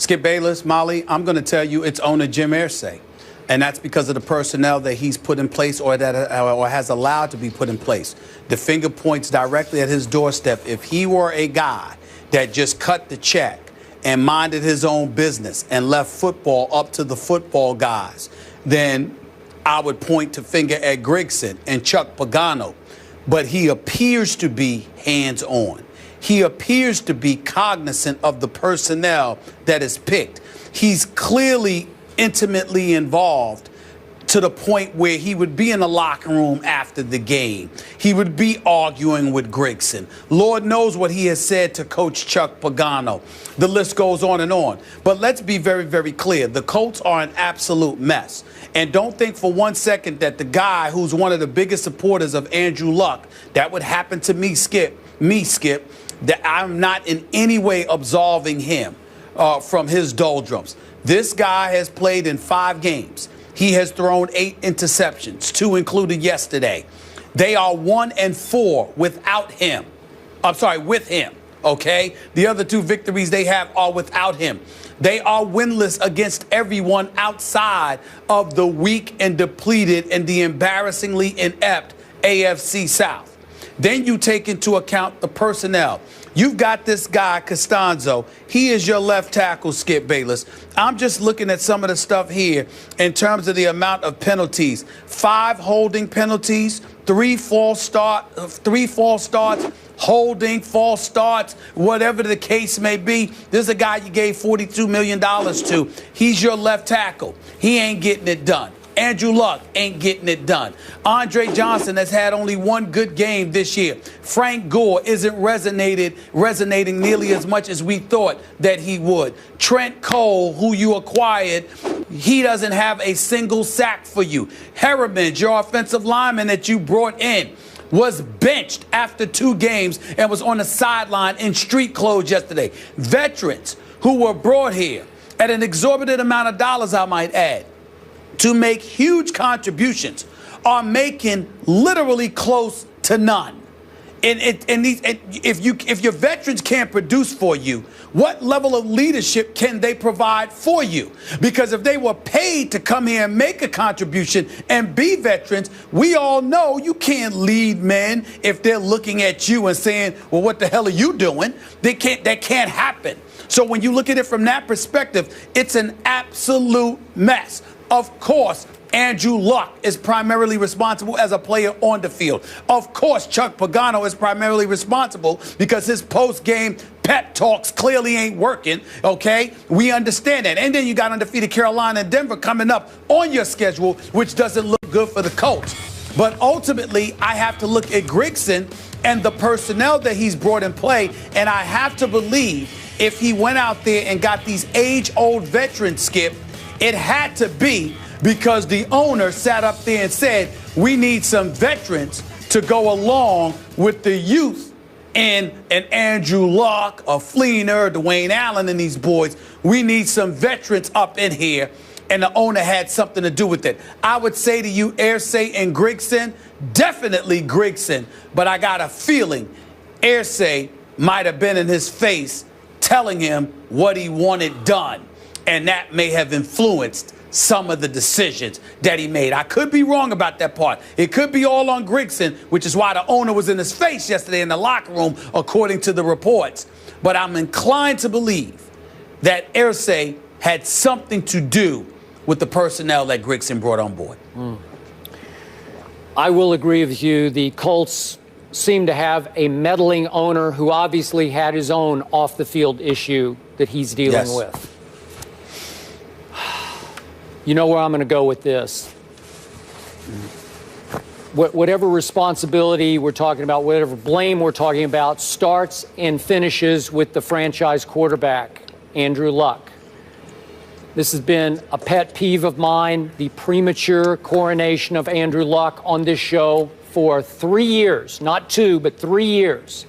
Skip Bayless, Molly, I'm going to tell you it's owner Jim Irsay. And that's because of the personnel that he's put in place or has allowed to be put in place. The finger points directly at his doorstep. If he were a guy that just cut the check and minded his own business and left football up to the football guys, then I would point to finger at Grigson and Chuck Pagano. But he appears to be hands-on. He appears to be cognizant of the personnel that is picked. He's clearly intimately involved to the point where he would be in the locker room after the game. He would be arguing with Grigson. Lord knows what he has said to Coach Chuck Pagano. The list goes on and on. But let's be very, very clear. The Colts are an absolute mess. And don't think for 1 second that the guy who's one of the biggest supporters of Andrew Luck, that would happen to me, Skip, that I'm not in any way absolving him from his doldrums. This guy has played in 5 games. He has thrown 8 interceptions, 2 included yesterday. They are 1-4 without him. I'm sorry, with him, okay? The other 2 victories they have are without him. They are winless against everyone outside of the weak and depleted and the embarrassingly inept AFC South. Then you take into account the personnel. You've got this guy, Costanzo. He is your left tackle, Skip Bayless. I'm just looking at some of the stuff here in terms of the amount of penalties. 5 holding penalties, 3 false starts, holding, false starts, whatever the case may be. This is a guy you gave $42 million to. He's your left tackle. He ain't getting it done. Andrew Luck ain't getting it done. Andre Johnson has had only 1 good game this year. Frank Gore isn't resonating nearly as much as we thought that he would. Trent Cole, who you acquired, he doesn't have a single sack for you. Harriman, your offensive lineman that you brought in, was benched after 2 games and was on the sideline in street clothes yesterday. Veterans who were brought here at an exorbitant amount of dollars, I might add, to make huge contributions, are making literally close to none. And if your veterans can't produce for you, what level of leadership can they provide for you? Because if they were paid to come here and make a contribution and be veterans, we all know you can't lead men if they're looking at you and saying, well, what the hell are you doing? That can't happen. So when you look at it from that perspective, it's an absolute mess. Of course, Andrew Luck is primarily responsible as a player on the field. Of course, Chuck Pagano is primarily responsible because his post-game pep talks clearly ain't working, okay? We understand that. And then you got undefeated Carolina and Denver coming up on your schedule, which doesn't look good for the Colts. But ultimately, I have to look at Grigson and the personnel that he's brought in play, and I have to believe if he went out there and got these age-old veterans, Skip, it had to be because the owner sat up there and said, we need some veterans to go along with the youth and Andrew Luck, a Fleener, Dwayne Allen, and these boys. We need some veterans up in here, and the owner had something to do with it. I would say to you, Irsay and Grigson, definitely Grigson, but I got a feeling Irsay might have been in his face telling him what he wanted done. And that may have influenced some of the decisions that he made. I could be wrong about that part. It could be all on Grigson, which is why the owner was in his face yesterday in the locker room, according to the reports. But I'm inclined to believe that Irsay had something to do with the personnel that Grigson brought on board. I will agree with you. The Colts seem to have a meddling owner who obviously had his own off-the-field issue that he's dealing with. You know where I'm going to go with this. Whatever responsibility we're talking about, whatever blame we're talking about, starts and finishes with the franchise quarterback, Andrew Luck. This has been a pet peeve of mine, the premature coronation of Andrew Luck on this show for 3 years, not 2, but 3 years.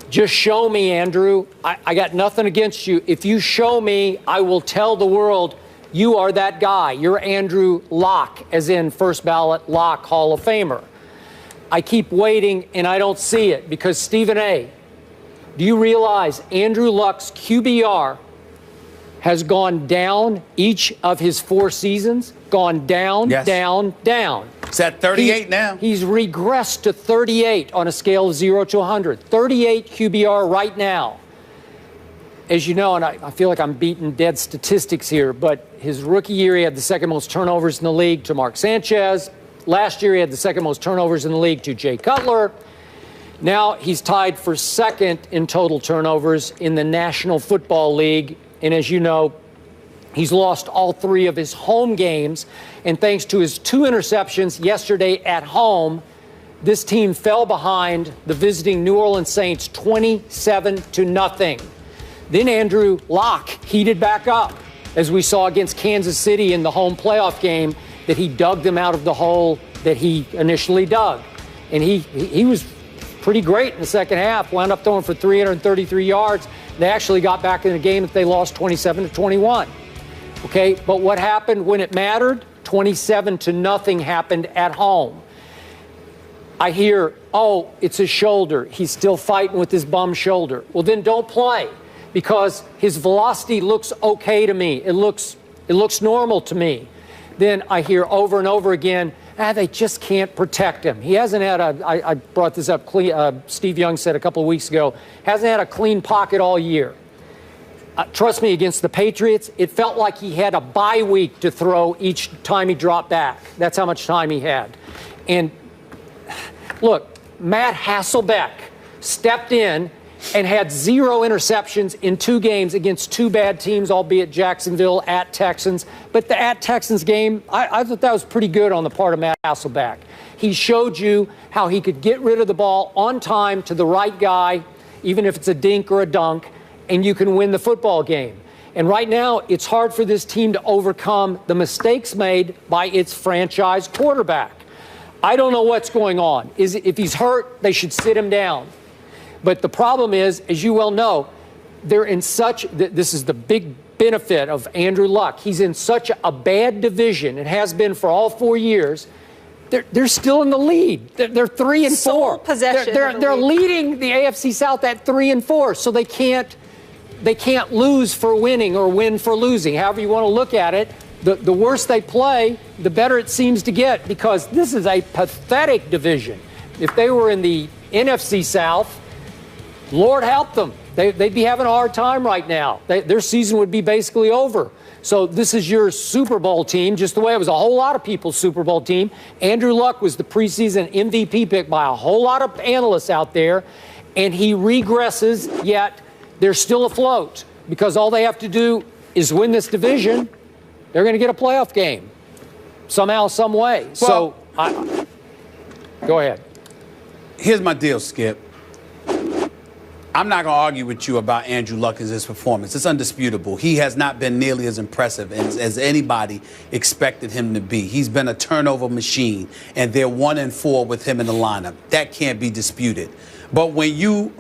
Just show me, Andrew. I got nothing against you. If you show me, I will tell the world you are that guy. You're Andrew Luck, as in first ballot Luck Hall of Famer. I keep waiting, and I don't see it because, Stephen A., do you realize Andrew Luck's QBR has gone down each of his 4 seasons, gone down, Yes. down. It's at 38 now. He's regressed to 38 on a scale of 0 to 100. 38 QBR right now. As you know, and I feel like I'm beating dead statistics here, but his rookie year, he had the second most turnovers in the league to Mark Sanchez. Last year, he had the second most turnovers in the league to Jay Cutler. Now he's tied for second in total turnovers in the National Football League. And as you know, he's lost all 3 of his home games. And thanks to his 2 interceptions yesterday at home, this team fell behind the visiting New Orleans Saints 27-0. Then Andrew Luck heated back up, as we saw against Kansas City in the home playoff game, that he dug them out of the hole that he initially dug. And he was pretty great in the second half, wound up throwing for 333 yards. They actually got back in the game that they lost 27-21. Okay, but what happened when it mattered? 27-0 happened at home. I hear, oh, it's his shoulder. He's still fighting with his bum shoulder. Well, then don't play, because his velocity looks okay to me. It looks normal to me. Then I hear over and over again, they just can't protect him. He hasn't had I brought this up, Steve Young said a couple of weeks ago, hasn't had a clean pocket all year. Trust me, against the Patriots, it felt like he had a bye week to throw each time he dropped back. That's how much time he had. And look, Matt Hasselbeck stepped in and had 0 interceptions in 2 games against 2 bad teams, albeit Jacksonville at Texans. But the at Texans game, I thought that was pretty good on the part of Matt Hasselbeck. He showed you how he could get rid of the ball on time to the right guy, even if it's a dink or a dunk, and you can win the football game. And right now, it's hard for this team to overcome the mistakes made by its franchise quarterback. I don't know what's going on. If he's hurt, they should sit him down. But the problem is, as you well know, they're in such, this is the big benefit of Andrew Luck. He's in such a bad division, and has been for all 4 years. They're still in the lead. They're 3 and 4. Sole possession. They're leading the AFC South at 3 and 4. So they can't lose for winning or win for losing. However you want to look at it, the worse they play, the better it seems to get, because this is a pathetic division. If they were in the NFC South, Lord help them. They'd be having a hard time right now. Their season would be basically over. So this is your Super Bowl team, just the way it was a whole lot of people's Super Bowl team. Andrew Luck was the preseason MVP pick by a whole lot of analysts out there, and he regresses, yet they're still afloat, because all they have to do is win this division. They're going to get a playoff game somehow, some way. Well, so go ahead. Here's my deal, Skip. I'm not going to argue with you about Andrew Luck and his performance. It's undisputable. He has not been nearly as impressive as anybody expected him to be. He's been a turnover machine, and they're 1 and 4 with him in the lineup. That can't be disputed. But when you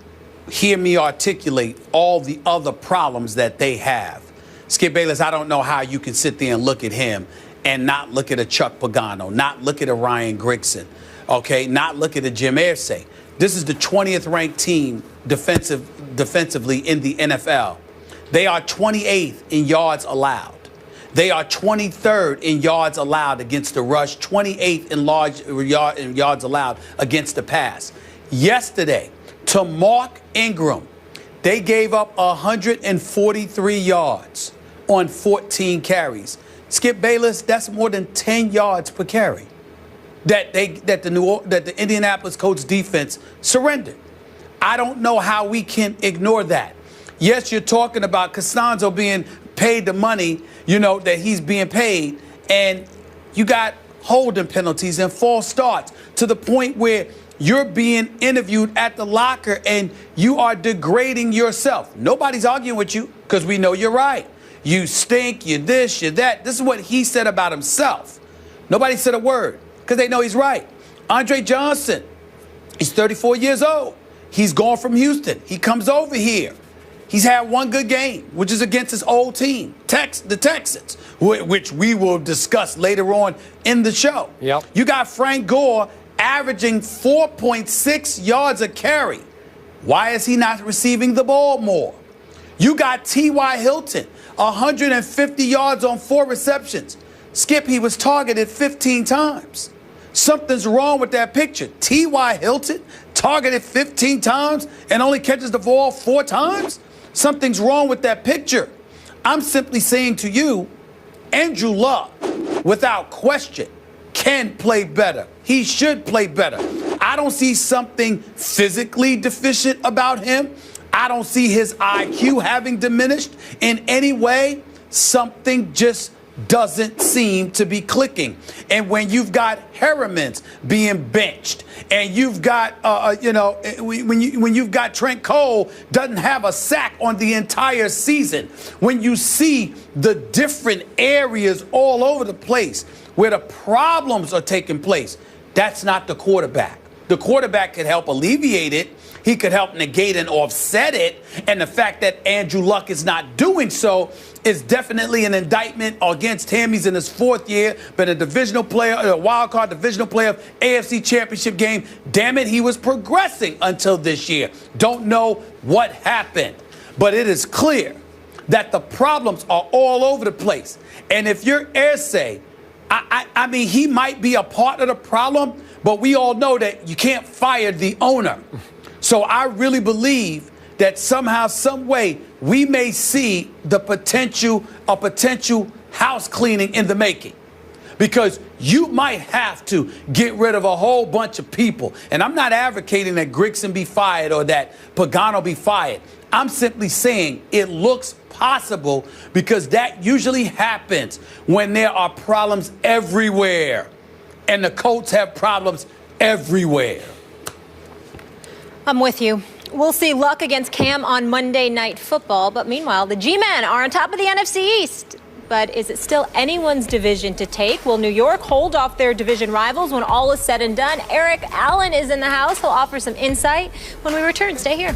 hear me articulate all the other problems that they have, Skip Bayless, I don't know how you can sit there and look at him and not look at a Chuck Pagano, not look at a Ryan Grigson, okay, not look at a Jim Irsay. This is the 20th ranked team defensively in the NFL. They are 28th in yards allowed. They are 23rd in yards allowed against the rush, 28th in yards allowed against the pass. Yesterday, to Mark Ingram, they gave up 143 yards on 14 carries. Skip Bayless, that's more than 10 yards per carry that the Indianapolis Colts defense surrendered. I don't know how we can ignore that. Yes, you're talking about Costanzo being paid the money, that he's being paid, and you got holding penalties and false starts to the point where you're being interviewed at the locker and you are degrading yourself. Nobody's arguing with you, because we know you're right. You stink, you're this, you're that. This is what he said about himself. Nobody said a word, because they know he's right. Andre Johnson, he's 34 years old. He's gone from Houston. He comes over here. He's had one good game, which is against his old team, the Texans, which we will discuss later on in the show. Yep. You got Frank Gore averaging 4.6 yards a carry. Why is he not receiving the ball more? You got T.Y. Hilton, 150 yards on 4 receptions. Skip, he was targeted 15 times. Something's wrong with that picture. T.Y. Hilton targeted 15 times and only catches the ball 4 times? Something's wrong with that picture. I'm simply saying to you, Andrew Luck, without question, can play better. He should play better. I don't see something physically deficient about him. I don't see his IQ having diminished in any way. Something just doesn't seem to be clicking. And when you've got Harriman's being benched, and you've got, when you've got Trent Cole doesn't have a sack on the entire season, when you see the different areas all over the place where the problems are taking place, that's not the quarterback. The quarterback could help alleviate it. He could help negate and offset it. And the fact that Andrew Luck is not doing so is definitely an indictment against him. He's in his 4th year, been a divisional player, a wild card divisional player of AFC Championship game. Damn it, he was progressing until this year. Don't know what happened. But it is clear that the problems are all over the place. And if you're Irsay, I mean, he might be a part of the problem, but we all know that you can't fire the owner. So I really believe that somehow, some way, we may see a potential house cleaning in the making. Because you might have to get rid of a whole bunch of people. And I'm not advocating that Grigson be fired or that Pagano be fired. I'm simply saying it looks possible because that usually happens when there are problems everywhere. And the Colts have problems everywhere. I'm with you. We'll see Luck against Cam on Monday Night Football. But meanwhile, the G-Men are on top of the NFC East. But is it still anyone's division to take? Will New York hold off their division rivals when all is said and done? Eric Allen is in the house. He'll offer some insight when we return. Stay here.